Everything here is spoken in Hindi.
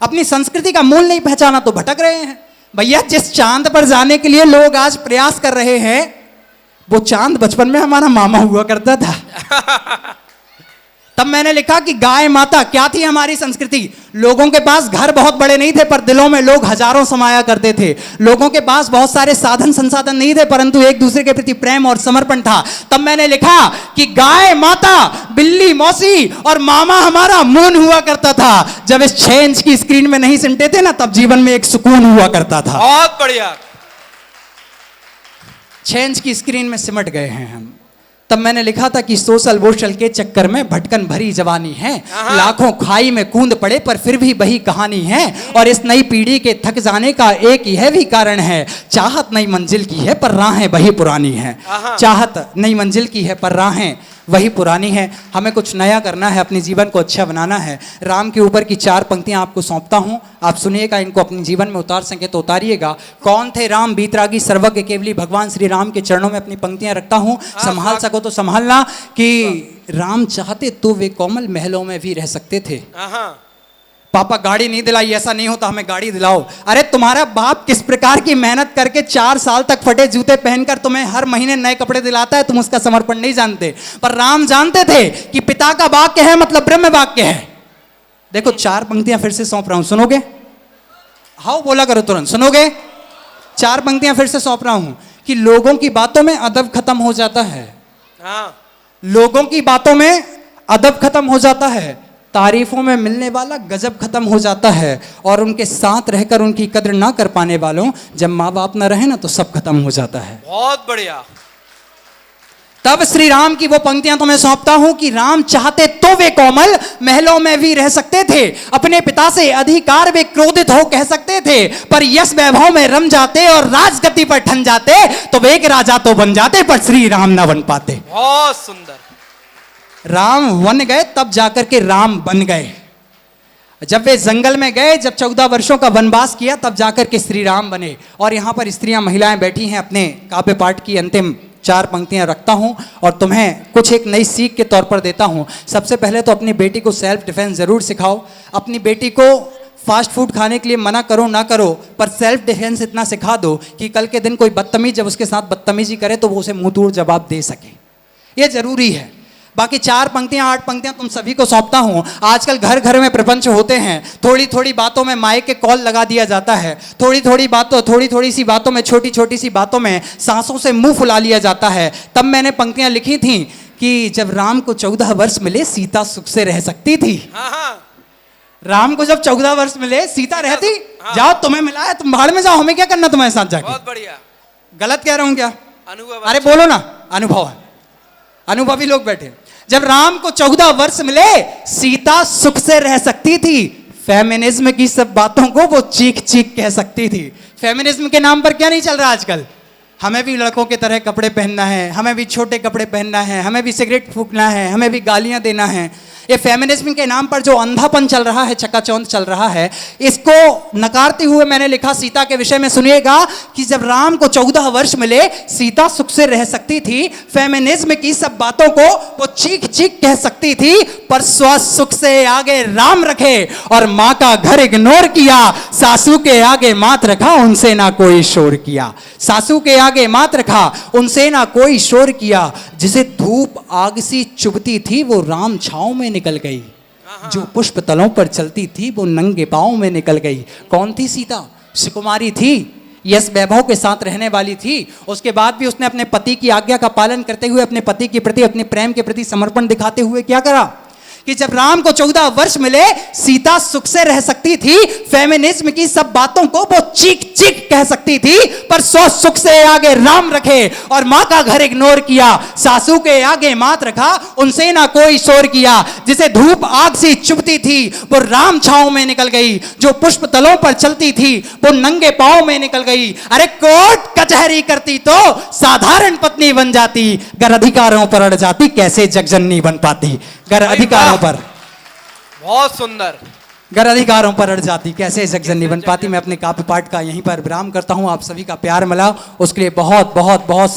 अपनी संस्कृति का मूल नहीं पहचाना तो भटक रहे हैं। भैया जिस चांद पर जाने के लिए लोग आज प्रयास कर रहे हैं, वो चांद बचपन में हमारा मामा हुआ करता था। तब मैंने लिखा कि गाय माता क्या थी हमारी संस्कृति। लोगों के पास घर बहुत बड़े नहीं थे, पर दिलों में लोग हजारों समाया करते थे। लोगों के पास बहुत सारे साधन संसाधन नहीं थे, परंतु एक दूसरे के प्रति प्रेम और समर्पण था। तब मैंने लिखा कि गाय माता, बिल्ली मौसी और मामा हमारा मून हुआ करता था। जब इस 6 इंच की स्क्रीन में नहीं सिमटे थे ना, तब जीवन में एक सुकून हुआ करता था। बहुत बढ़िया। 6 इंच की स्क्रीन में सिमट गए हैं हम। तब मैंने लिखा था कि सोशल वोशल के चक्कर में भटकन भरी जवानी है, लाखों खाई में कूद पड़े पर फिर भी वही कहानी है। और इस नई पीढ़ी के थक जाने का एक यह भी कारण है, चाहत नई मंजिल की है पर राहें वही पुरानी है। चाहत नई मंजिल की है पर राहें वही पुरानी है। हमें कुछ नया करना है, अपने जीवन को अच्छा बनाना है। राम के ऊपर की 4 पंक्तियां आपको सौंपता हूं, आप सुनिएगा, इनको अपने जीवन में उतार सके तो उतारिएगा। कौन थे राम बीतरागी सर्वज्ञ केवली, भगवान श्री राम के चरणों में अपनी पंक्तियां रखता हूं। संभाल सको तो संभालना कि राम चाहते तो वे कोमल महलों में भी रह सकते थे। पापा गाड़ी नहीं दिलाई, ऐसा नहीं होता, हमें गाड़ी दिलाओ। अरे तुम्हारा बाप किस प्रकार की मेहनत करके 4 साल तक फटे जूते पहनकर तुम्हें हर महीने नए कपड़े दिलाता है, तुम उसका समर्पण नहीं जानते। पर राम जानते थे कि पिता का वाक्य है मतलब ब्रह्म वाक्य है। देखो 4 पंक्तियां फिर से सौंप रहा हूं, सुनोगे? हाँ बोला करो तुरंत, सुनोगे? 4 पंक्तियां फिर से सौंप रहा हूं कि लोगों की बातों में अदब खत्म हो जाता है। लोगों की बातों में अदब खत्म हो जाता है, तारीफों में मिलने वाला गजब खत्म हो जाता है, और उनके साथ रहकर उनकी कद्र ना कर पाने वालों, जब माँ बाप ना रहे ना तो सब खत्म हो जाता है। बहुत बढ़िया। तब श्री राम की वो पंक्तियां तो मैं सौंपता हूं कि राम चाहते तो वे कोमल महलों में भी रह सकते थे, अपने पिता से अधिकार वे क्रोधित हो कह सकते थे, पर यश वैभव में रम जाते और राजगद्दी पर ठन जाते तो वे एक राजा तो बन जाते, पर श्री राम ना बन पाते। बहुत सुंदर। राम वन गए तब जाकर के राम बन गए। जब वे जंगल में गए, जब 14 वर्षों का वनवास किया, तब जाकर के श्री राम बने। और यहां पर स्त्रियां महिलाएं बैठी हैं, अपने काव्य पाठ की अंतिम 4 पंक्तियां रखता हूं और तुम्हें कुछ एक नई सीख के तौर पर देता हूं। सबसे पहले तो अपनी बेटी को सेल्फ डिफेंस जरूर सिखाओ। अपनी बेटी को फास्ट फूड खाने के लिए मना करो ना करो, पर सेल्फ डिफेंस इतना सिखा दो कि कल के दिन कोई बदतमीज जब उसके साथ बदतमीजी करे तो वो उसे मुंह तोड़ जवाब दे सके। ये जरूरी है। बाकी 4 पंक्तियां 8 पंक्तियां तुम सभी को सौंपता हूं। आजकल घर घर में प्रपंच होते हैं, थोड़ी थोड़ी बातों में माइक के कॉल लगा दिया जाता है, थोड़ी थोड़ी सी बातों में, छोटी छोटी सी बातों में सांसों से मुंह फुला लिया जाता है। तब मैंने पंक्तियां लिखी थी कि जब राम को 14 वर्ष मिले सीता सुख से रह सकती थी। राम को जब 14 वर्ष मिले सीता रहती। जाओ, तुम्हें मिला है, तुम भाड़ में जाओ, हमें क्या करना तुम्हारे साथ जाके। बहुत बढ़िया। गलत कह रहा हूं क्या? अनुभव। अरे बोलो ना, अनुभव है, अनुभवी लोग बैठे। जब राम को 14 वर्ष मिले सीता सुख से रह सकती थी। फेमिनिज्म की सब बातों को वो चीख चीख कह सकती थी। फेमिनिज्म के नाम पर क्या नहीं चल रहा आजकल? हमें भी लड़कों की तरह कपड़े पहनना है, हमें भी छोटे कपड़े पहनना है, हमें भी सिगरेट फूकना है, हमें भी गालियां देना है। ये फेमिनिज्म के नाम पर जो अंधापन चल रहा है, चकाचौंध चल रहा है, इसको नकारते हुए मैंने लिखा सीता के विषय में। सुनिएगा कि जब राम को 14 वर्ष मिले सीता सुख से रह सकती थी। फेमिनिज्म की सब बातों को वो चीख चीख कह सकती थी, पर स्व सुख से आगे राम रखे और माँ का घर इग्नोर किया। सासू के आगे मात रखा, उनसे ना कोई शोर किया। सासू के आगे मात रखा, उनसे ना कोई शोर किया। जिसे धूप आग सी चुभती थी वो राम छांव में निकल गई। जो पुष्प तलों पर चलती थी वो नंगे पांव में निकल गई। कौन थी सीता? सुकुमारी थी, यश वैभव के साथ रहने वाली थी। उसके बाद भी उसने अपने पति की आज्ञा का पालन करते हुए, अपने पति के प्रति, अपने प्रेम के प्रति समर्पण दिखाते हुए क्या करा कि जब राम को 14 वर्ष मिले सीता सुख से रह सकती थी। फेमिनिज्म की सब बातों को वो चीख चीख कह सकती थी, पर स्व सुख से आगे राम रखे और माँ का घर इग्नोर किया। सासू के आगे मात रखा, उनसे ना कोई शोर किया। जिसे धूप आग से चुभती थी वो राम छांव में निकल गई। जो पुष्प तलों पर चलती थी वो नंगे पांव में निकल गई। अरे कोर्ट कचहरी करती तो साधारण पत्नी बन जाती, गर अधिकारों पर अड़ जाती कैसे जगजननी बन पाती। गर अधिकारों पर, बहुत सुंदर, गर अधिकारों पर अड़ जाती कैसे जगजननी बन पाती। मैं अपने काव्य पाठ का यहीं पर विराम करता हूं। आप सभी का प्यार मिला, उसके लिए बहुत बहुत बहुत